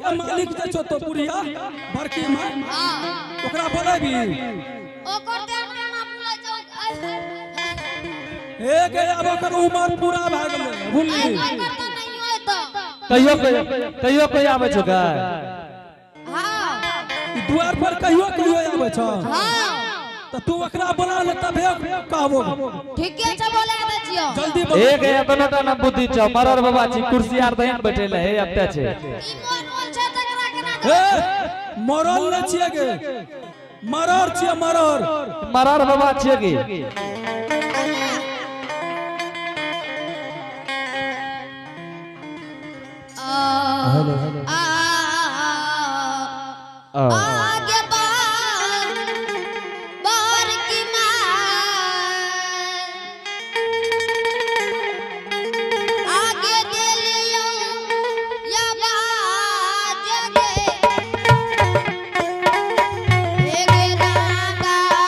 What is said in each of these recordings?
के मालिक जे छो तो पुरिया बड़की मां हां ओकरा बोलेबी ओकर देह ना भूलै छौ ए के अब ओकर उम्र पूरा भ गेलै भूलली कहियो आबै छ का हां द्वार पर कहियो आबै छ हां त तू ओकरा बोला ले तबे कहबो ठीके छ बोला दे छियो जल्दी बोल एक है तनटा न बुद्धि छ मरर बाबा छी कुर्सी आर दहिन बैठेले हे अपते छे ई मोन मोन छ तकरा केना ए मरल न छिए गे मरर छिए मरर बाबा छिए गे हेलो आगे बार की मां आगे दिलियो या बाज गे एगे दान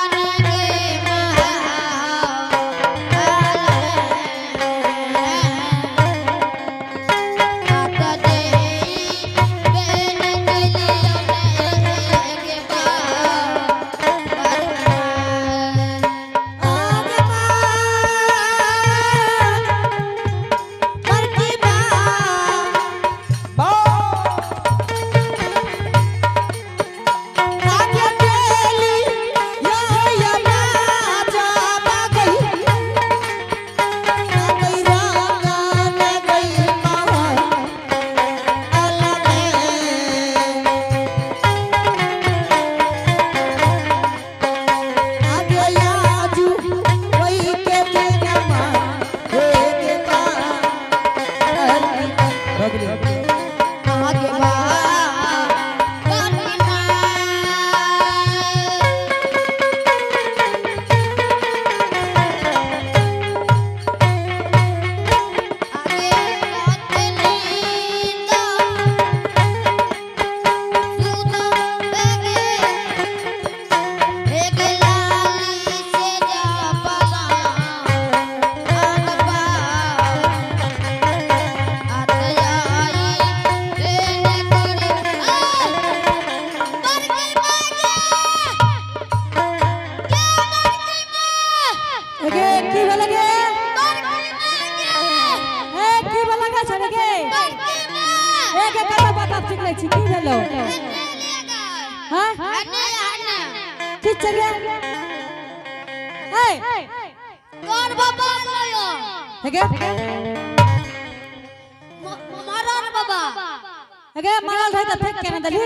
गे मरल रही त फेंक के न दली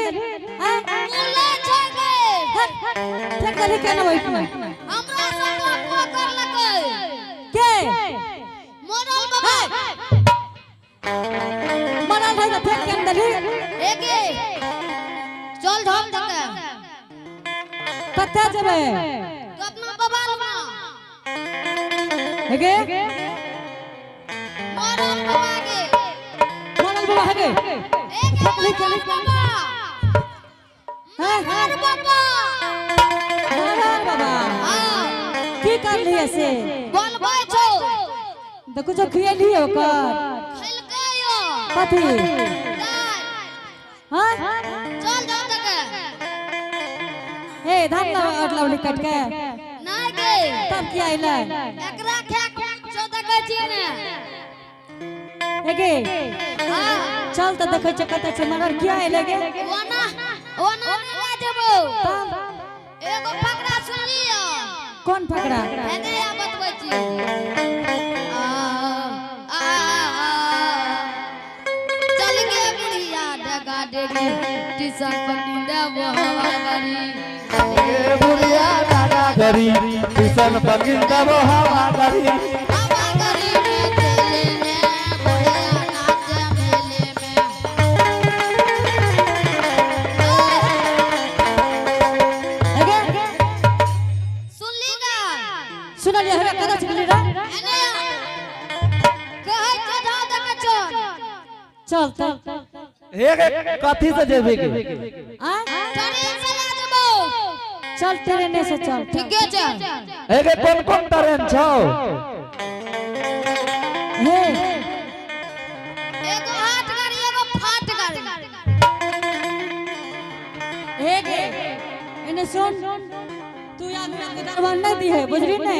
हैं बोले छै गे फेंक दली के न होई हमरा सब को कर लकै के मरल बाबा मरल रही त फेंक के न दली एगे चल धम तक कते जेबे तो अपना बबाल में हेगे मरल बाबा गे मरल बाबा हेगे एगे बाबा हैं मरल बाबा मरल बाबा हां की कर लिए से बोलबै छौ तो कुछ खियली ओकर खैलकै यो कथी हां चल धम तक ए धान अटलौली काट के नहीं गे तब की आइले एकरा खाक छौ देखै छी ने हेगे हां चल त देखै छ कते छ मरल की आइले गे ओना ओना ले जेबो तब एगो फकरा सुन लियो कौन फकरा हेगे आ बतबै छी चल गे बुढ़िया डगा डेगी टीशन पर नींदबो हवा गरी ए बुढ़िया दादा गरी किसन बगिन दबो हवा गरी हवा गरी में चले ने बुढ़िया नाच मेले में हेगे सुन लीगा सुनलिए हेगे कते छ गेली रे एने कहै छ धा देख चल चल त हेगे कथी से जेबे के आ ट्रेन से ले जेबो चल ट्रेने से चल ठीके छै हेगे कोन ट्रेन छौ हे एगो हाट गाड़ी एगो फाट गाड़ी हे गे इन्हें सुन तू या मेरा के दरबार नहीं दी है बुझरी ने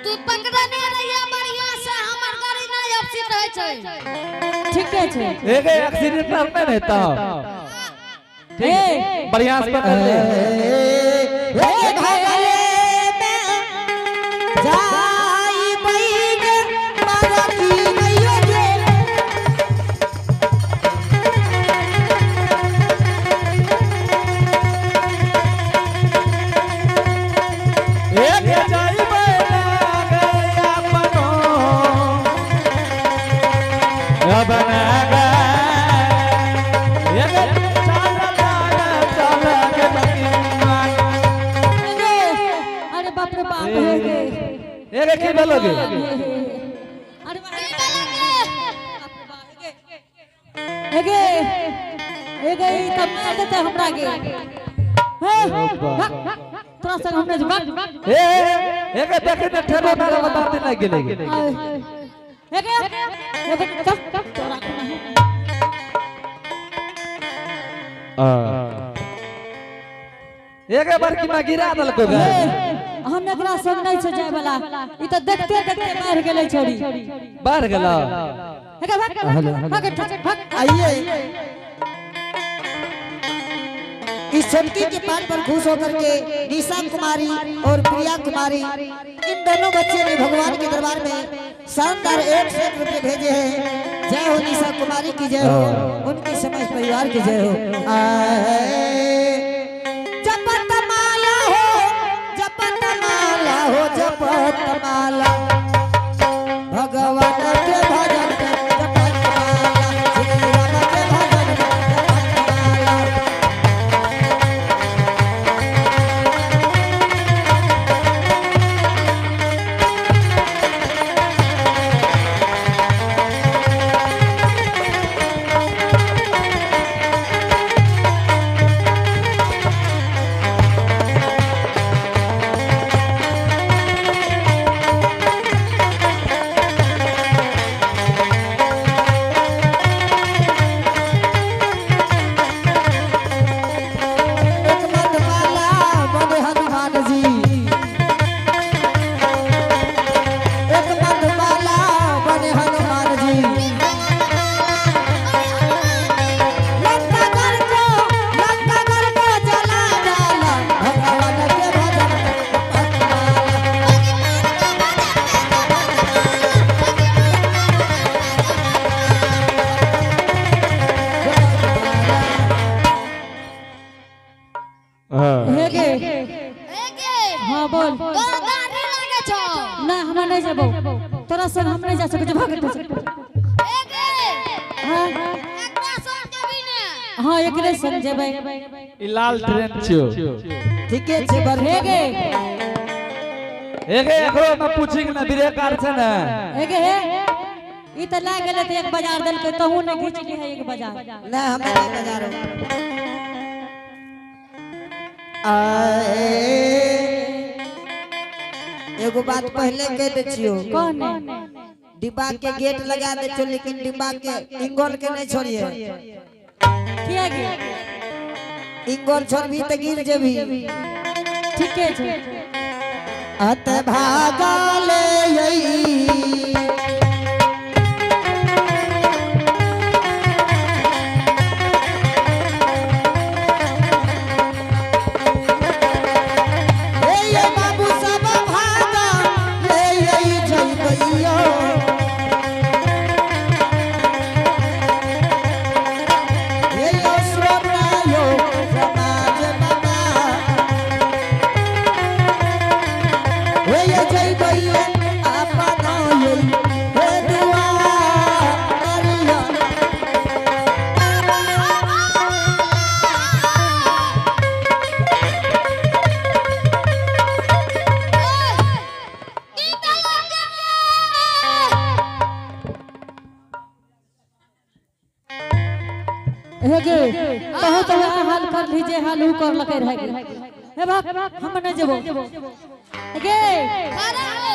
तू पकड़ा नहीं रहिया बढ़िया से हमर गाड़ी नहीं अपसिट है छै ठीक है एक एक्सीडेंट में रहता ए बढ़िया से पकड़ ले हे भगले में जाई बैगे मारती नैयो जे एक जाई बना गया पनो बना गया एक चला के बकीमान अरे बाप रे बाप हे गे एक की बोलोगे अरे हे गे तब मार देते हमरा गे तोरा संग हमने भाग एक देखे न ठेलो मारे बताते नहीं गेले हे गे तोरा एक बार की ना गिरा दल को गे हम एकरा संग नहीं छै जाय वाला ई त देखते देखते मार गेलै छोड़ी बाहर गेला हे गे भाग आइए इस चमकी के पाठ पर खुश होकर के निशा कुमारी और प्रिया कुमारी इन दोनों बच्चे ने भगवान के दरबार में शानदार 100 रुपए भेजे हैं। जय हो निशा कुमारी की जय हो, उनके समस्त परिवार की जय हो। जपत माला हो जपत माला हो जपत माला भगवान के भजन जपत माला श्री राम के भजन जपत माला। हां बोल तोरा गाड़ी लागे छौ ना हम नहीं जेबो तोरा संग हम नहीं जा सकै छी भाग हां एकरा संग जेबी ने हां एकरे संग जेबै ई लाल ट्रेन छियो ठीके छै बर हे गे एक एकरो में पूछी के ना ब्रेक कार छै ना हे गे ई त लाग गेले त एक बाजार देल के तहू ने खींच ली है एक बाजार ना हम नहीं बाजार आए एगो बात पहले कह दे छियो कौन डिब्बा के गेट लगा दे छो लेकिन डिब्बा के इंगोल के नहीं छोड़िए किया गे इंगोल छोड़बी त गिर जेबी ठीके छै अत भागले यई हे गे कहू तो हाल कर लीजे हाल उ कर लके रह गे हे बाप हम नहीं जेबो हे गे खड़ा हो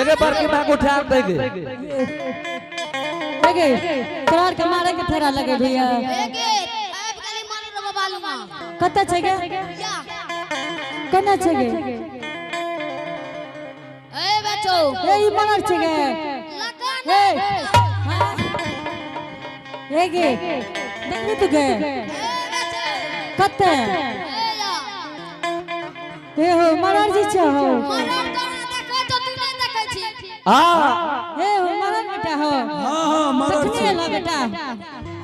एक बार के मांग उठा दे गे लगे तोरा के मारे के फेरा लगे भैया एके अब खाली मारे रो बालू मा कत छै गे या कना छै गे ए बेटो ए ई मगर छै गे लगन ए हां ए गे देखनी तू गे ए बेटो कत ए या ए हो मगर जी छ हो मरल तोरा देखै तो तू नहीं देखै छी हाँ ए हो मगर बेटा हो हाँ हाँ मरल कखनी एला बेटा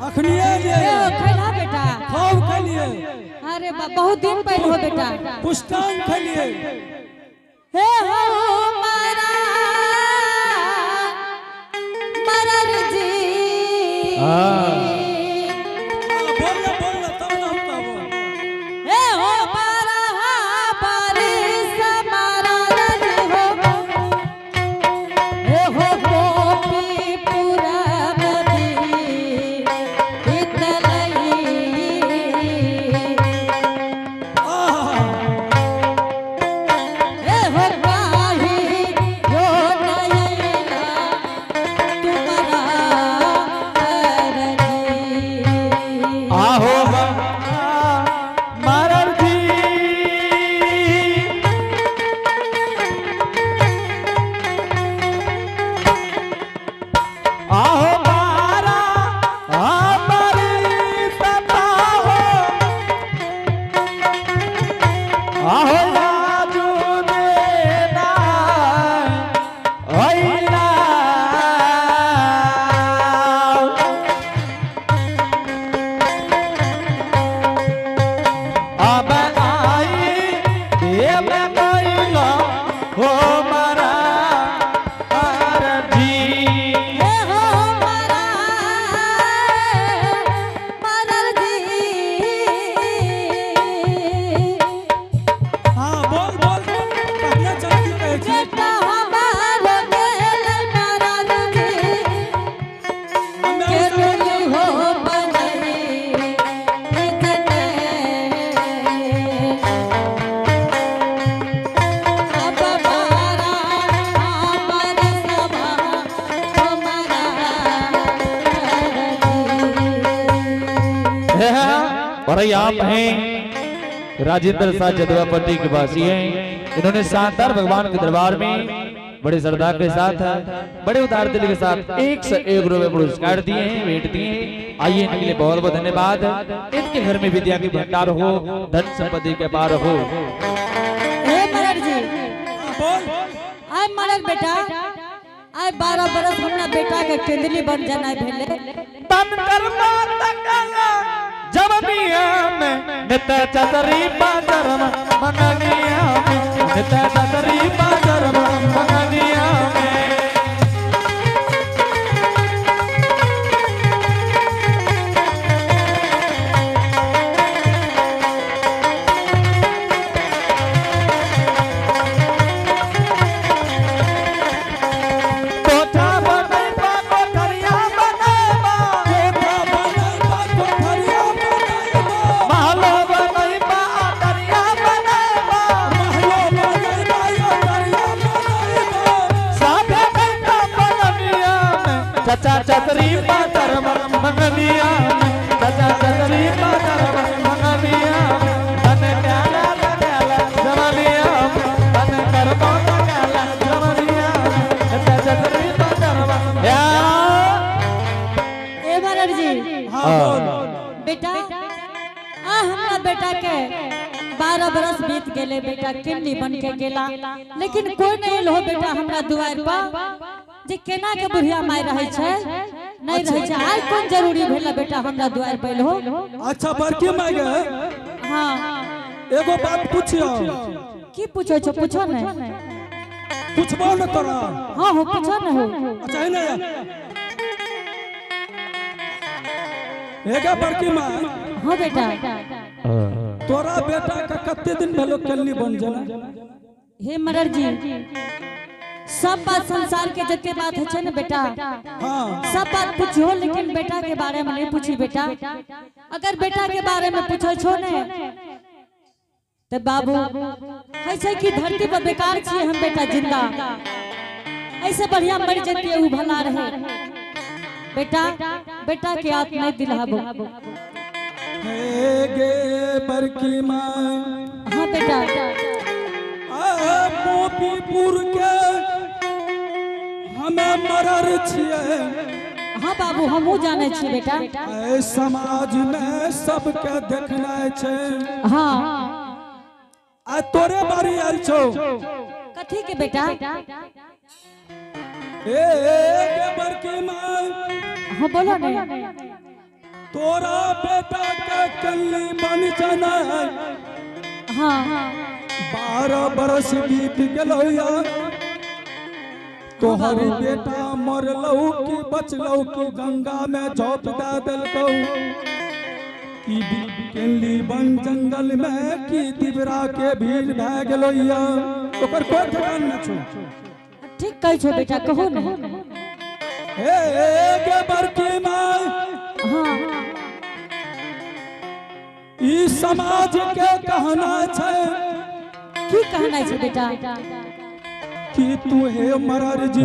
अखनिए जे ए हो खैला बेटा खाओ खलिए अरे बहुत दिन पहले हो बेटा पुष्टांग खलिए हे हो मारा मरर जी बोल तब ना हम कहबो हे हो मारा बारिश मारा रज हो हे हो गोपी पुरम दी इतलई ए हो गाही यो नयना तुम्हारा रजी आहो मरल जी आहो मारा हमारी सता हो आहो लाजू देना ओइला अब आई ये मैं बोलो हो मरा जी हे हो मारा मरर जी हाँ बोल कहना चाहती कहे छी बेटा हमारो गेल मरर जी के डोली हो बनई इतने अब मारा हमर सभा हमारा और ये आप हैं राजेंद्र साह जदवापट्टी के वासी हैं। इन्होंने शानदार भगवान के दरबार में बड़े श्रद्धा के साथ बड़े उदार दिल के साथ 101 रुपए पुरस्कार दिए हैं, भेंट दिए हैं। आइए इनके लिए बहुत बहुत धन्यवाद। इनके घर में विद्या की भंडार हो, धन संपत्ति के पार हो। हे मरर जी बोल आय मरर बेटा आय 12 बरस हमरा बेटा के केंद्री बन जाना भेले तन कर्मा तकला जवनिया में नित चतरी पाजरम मंगनिया में नित चतरी पाजरम मंगनिया में कोठा बनैबा कोठरिया बनैबा कोठा बनल बा कोठरिया बनैबो महलो बनैबा दरिया बनैबा महलो बनैबा यो दरिया बनैबो साथे बैठा मंगनिया में चाचा चतरी पाजरम मंगनिया में चाचा चतरी पाजरम मंगनिया में तन प्याला प्याला जवनिया में तन कर्मा तकला जवनिया में नित चतरी पाजरम या ए मरर जी हाँ बोल बेटा आ हमरा बेटा के 12 बरस बीत गेले बेटा किन्नी बन के गेला लेकिन कोई नहीं लो बेटा हमरा दुआर पर जे केना के बुढ़िया माय रहै छै नहीं रहै छै आइ कोन जरूरी भेला बेटा हमरा दुआर पर हो अच्छा बड़की माय गे हां एगो बात पूछियो की पूछो छो पूछो ने पूछबो न तोरा हां हो पूछो ने हो अच्छा है ना एगा बड़की माय हां बेटा तोरा बेटा का कते दिन भेलो कल्ली बन जाना हे मरर जी सब बात संसार के जते बात है छै ने बेटा हाँ सब बात पूछो लेकिन बेटा के बारे में नहीं पूछी बेटा अगर बेटा के बारे में पूछो छो ने तो बाबू ऐसे कि धरती पर बेकार छिए हम बेटा जिंदा ऐसे बढ़िया मर जतिए उ भला रहे बेटा बेटा के आप नहीं दिलाबो। हे गे बरकी माँ हाँ बेटा मोतीपुर के हमें मरर छिए। हाँ बाबू हमहू जाने छी बेटा। ऐ समाज में सबके देखना छे। हाँ आ तोरे बारी आल छो कथी के बेटा? ए गे बरकी माँ हाँ बोलो ने। तोरा बेटा के कल्ली बन जाना। हाँ 12 बरस बीत गेलो यार। तोहर बेटा मरलौ कि बचलौ कि गंगा में झोंक दे देलकौ कि केली वन जंगल में कि दिवरा के भीड़ भए गेलो या। ओकर कोई ठिकान न छौ। ठीक कहै छो बेटा कहो ने। हे गे बरकी माँ हाँ ई समाज के कहना छै की कहना छै बेटा? कि तू हे मरर जी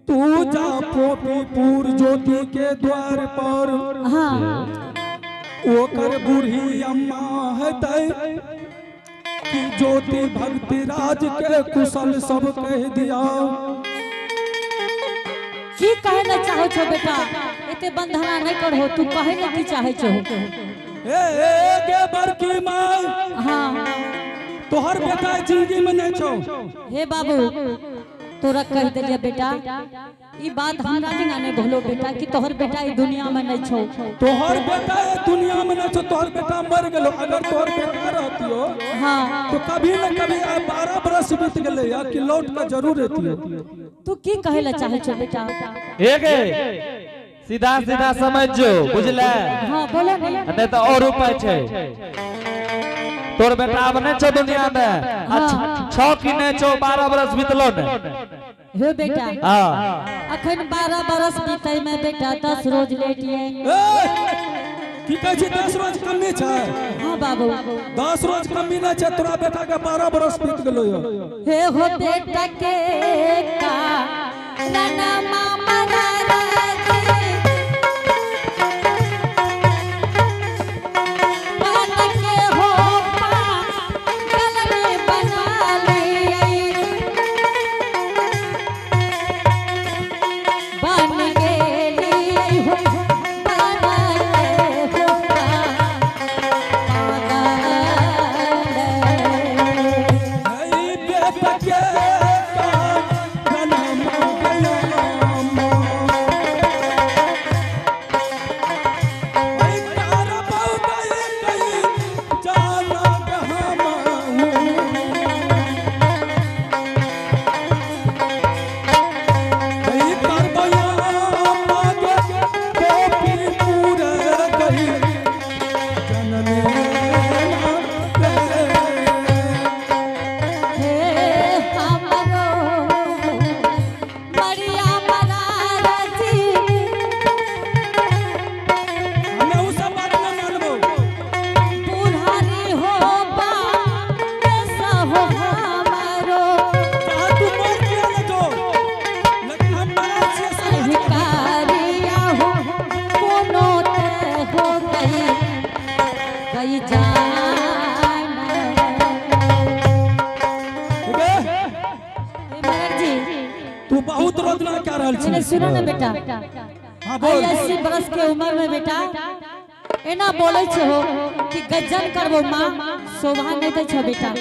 तू जा पोपीपुर ज्योति के द्वार पर। हाँ ओकर बूढ़ी अम्मा हेतै कि ज्योति भक्ति राज के कुशल सब कह दिया। की कहना चाहो छो बेटा? एते बंधना नहीं करहो। तू कहे न की चाहे छो? हे गे बरकी माँ हाँ तोहर बेटा जिंदगी में नहीं छौ। हे बाबू तोरा कह दिलिया बेटा ई बात हमरा जिंगा नहीं भूलो बेटा कि तोहर बेटा ई दुनिया में नहीं छौ। तोहर बेटा ये दुनिया में नहीं छौ। तोहर बेटा मर गेलो। अगर तोहर बेटा रहतियो हाँ तो कभी न कभी 12 बरस बीत गेले या कि लौट के जरूर एतियो। तू की कहेला चाहे छो बेटा? एक सीधा सीधा समझो बुझले। हाँ बोलो ने। नहीं तो और उपाय छे। तोर बेटा अब नहीं छो दुनिया में। अच्छा 6 की नहीं छो 12 बरस बीतलो ने। हे बेटा हाँ अखन 12 बरस बीतै में बेटा 10 रोज लेटिए। की कहै छी 10 रोज कमी छै? हाँ बाबू 10 रोज कमी नहीं छै। तोरा बेटा के 12 बरस बीत गेलो या। हे हो बेटा के का नाना मामा बहुत रोदना क्या रहल छी। मैंने सुना ना बेटा हां बोल 80 बरस के उम्र में बेटा एना बोले छे हो कि गजन करबो मां शोभा नहीं दे छे बेटा।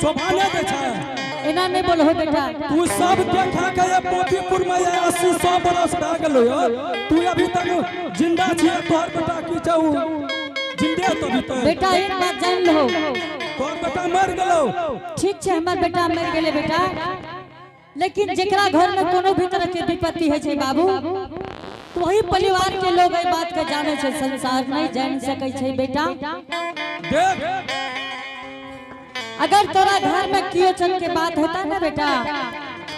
शोभा नहीं दे छे एना नहीं बोल हो बेटा। तू सब देखा के ये पोतीपुर में 80 100 बरस भ गेलो हो। तू अभी तक जिंदा छी। तोहर बेटा की चाहू जिंदे तो भी बेटा एक बात जान लो तोहर बेटा मर गेलो। ठीक छे हमर बेटा मर गेले बेटा। लेकिन जेकरा घर में कोनो भी तरह के विपत्ति है छे बाबू तो वही परिवार के लोग ए बात के जाने छे। संसार नहीं जान सकै छे बेटा। देख अगर तोरा घर में कियो चल के बात होता ना बेटा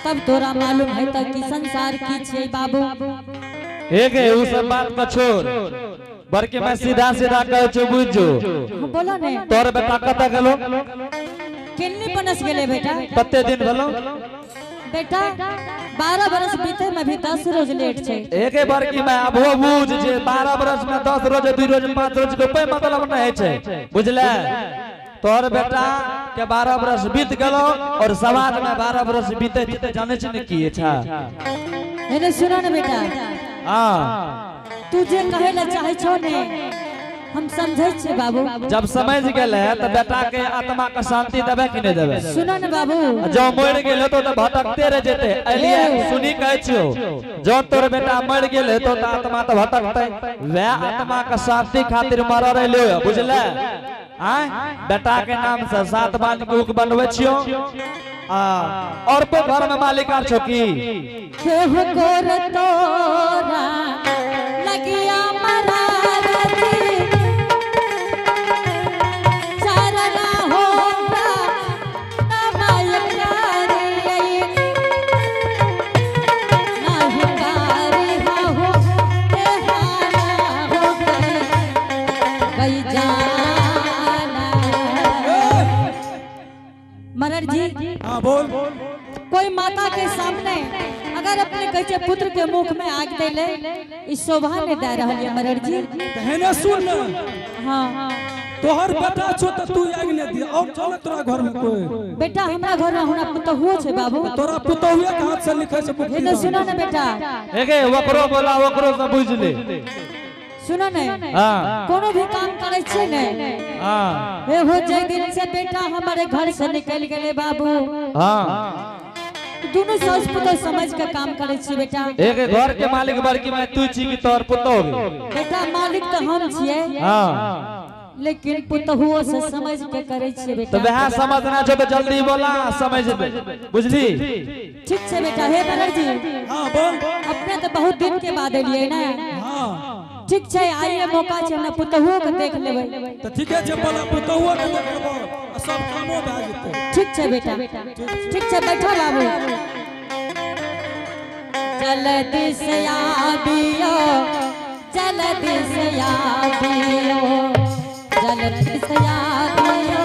तब तोरा मालूम है तो कि संसार की छे बाबू। एक है वो सब बात का छोड़ बरके मैं सीधा सीधा कह छु बुझो। बोलो ने तोर बेटा कत गेलो? केन्नी बनस गेले बेटा। कते दिन भेलो? बेटा 12 बरस बीते में भी 10 रोज लेट छे। एके बार की मैं अब वो बूझ जे 12 बरस में 10 रोज 2 रोज 5 रोज के कोई मतलब नहीं छे, बुझले। तोहर बेटा के 12 बरस बीत गेलो और समाज में 12 बरस बीते जीते जाने छ न की छा। एने सुनो न बेटा, हां तू जे कहे ला चाहे छो ने हम समझै छे बाबू। जब समझ गेले त बेटा के आत्मा का शांति देबे कि नहीं देबे? सुनो न बाबू, जो मर गेले तो भटकते रह जेते। एलिए सुनी कहै छियो, जो तोर बेटा मर गेले तो आत्मा तो भटकते, वे आत्मा का शांति खातिर मर रहले, बुझले। आय बेटा के नाम से 7 बाल के उक बनवे छियो। और पे घर में मालिक आर छो की केहू गोर तोरा लगिया मरा रती चारना होगा नमायकारी नाही कारी हो तेहाना हो गई जाना। मरर जी हाँ बोल। कोई माता के सामने अगर अपने कच्चे पुत्र के मुख में आग दे ले, इस शोभा ने दे रहा है मरर जी। कहने सुन न, हाँ तोहर बेटा छो त तू आग ने दिया और चल तोरा घर में कोई बेटा हमरा घर में हमरा पुतहुओ छे बाबू। तोरा पुतहुए के हाथ से लिखे से ये न सुनो न बेटा, एके वकरो बोला वकरो से बुझ ले। सुनो न, हां कोनो भी काम करे छे ने, हां हे हो जे दिन से बेटा हमारे घर से निकल गेले बाबू, हां दोनों सास पुतह समझ के काम करे छे बेटा। एक घर के मालिक बड़की मैं तू छी कि तोर पुतो हो? बेटा मालिक तो हम छिए, हां लेकिन पुतहुओ से समझ के करे छे बेटा। तो वह समझना छो तो जल्दी बोला समझ दे, बुझली। ठीक छे बेटा। हे मरर जी, हां बोल। अपने तो बहुत दिन के बाद एलिए ना। हां ठीक छे, आइए मौका छे हमरा पुतहुओ के देख लेबै। तो ठीक है जे बोला पुतहुए के देखबो सब कामो भ जेते। ठीक छे बेटा, ठीक छे बैठो बाबू। जल्दी से आबियो, जल्दी से आबियो, जल्दी से आबियो,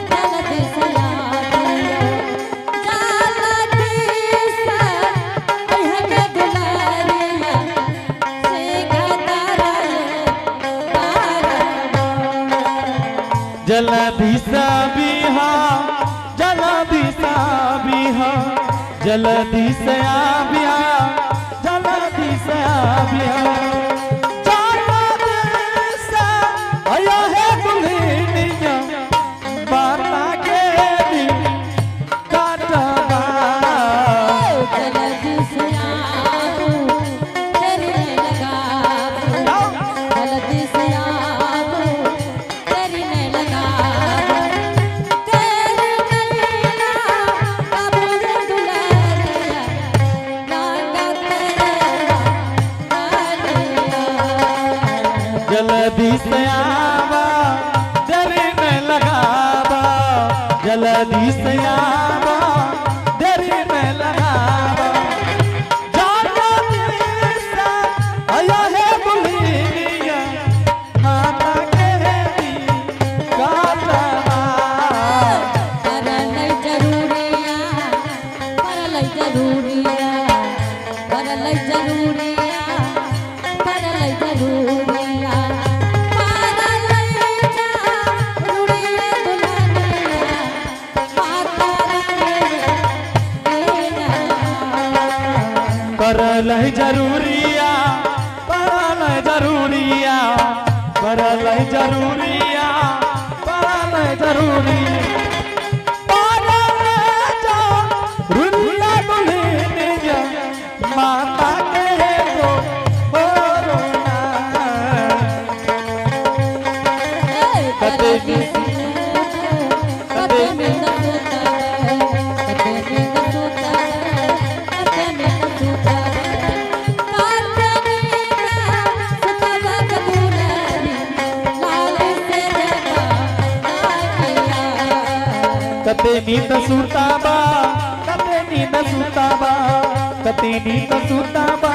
जल्दी से आबियो, जल्दी से ओहे के दुलारिया से गदरा जल्दी सा बिहा जल्दी सा बिहा जल्दी से आ बिहा जल्दी से आ बिहा जल्दी से आया है दुल्हनिया बाता के दिन काटवा जल्दी से आबू तेरे लगा, जल्दी से आबू तेरी ने लगा, तेरी नैना बाबू रे दुल्हनिया लागा तेरे जल्दी से आवा देरी न लगावा जल्दी से आवा देरी न लगावा जल्दी से आया है दुल्हनिया माता के दिन काटवा परलै जरूरिया, परलै जरूरिया, परलै जरूरिया, परलै जरूरिया, परलै जरूरिया दुल्हनिया माता रे देना। करलै जरूरिया करलै जरूरिया करलै जरूरिया करलै जरूरिया रुनिया दुल्हनिया माता के हो रोना कते में नसूता है, कते में नसूता है, कते में नसूता है, कते में नसूता कबूलरी लाल से जगा आया। कते नींद सुताबा कते नींद सुताबा कते नींद सुताबा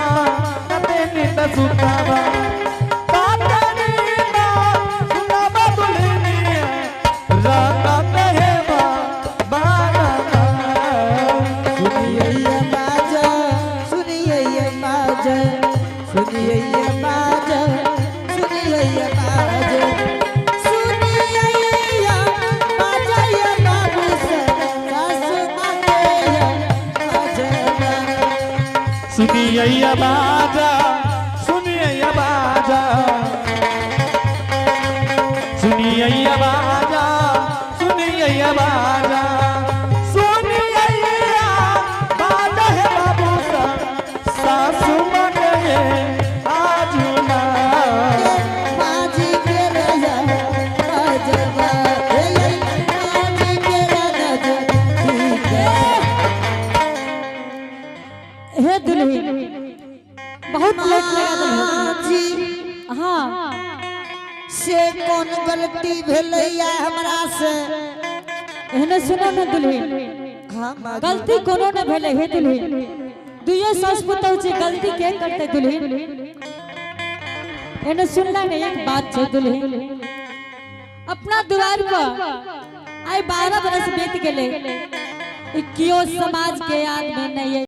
कते नींद सुताबा कते नींद सुताबा दुल्हनिया रात है बाबा सुनिए बाजा बाज सुनिए बाज सुनिए बाज ये बाबू से सासु माते बाजवा सुनिए बाजा सुनिए बाजा सुनिए बाजा सुनिए बाजा सुनिए बाजा है बाबू सा सासु मने आज ना बाजी के राजा बाजवा बाजी के राजा ठीक है हे दुल्हन बहुत लेट लगा दुल्हन जी हाँ से कौन गलती भेलैया हमरा से एहने सुनो न दुल्हन हम गलती कोनो न भेले हे दुल्हन दुइयो सास पुतौ छे गलती के करते दुल्हन एने सुनला ने एक बात छे दुल्हन अपना द्वार पर आई 12 बरस बीत गेले कियो समाज के याद में नहीं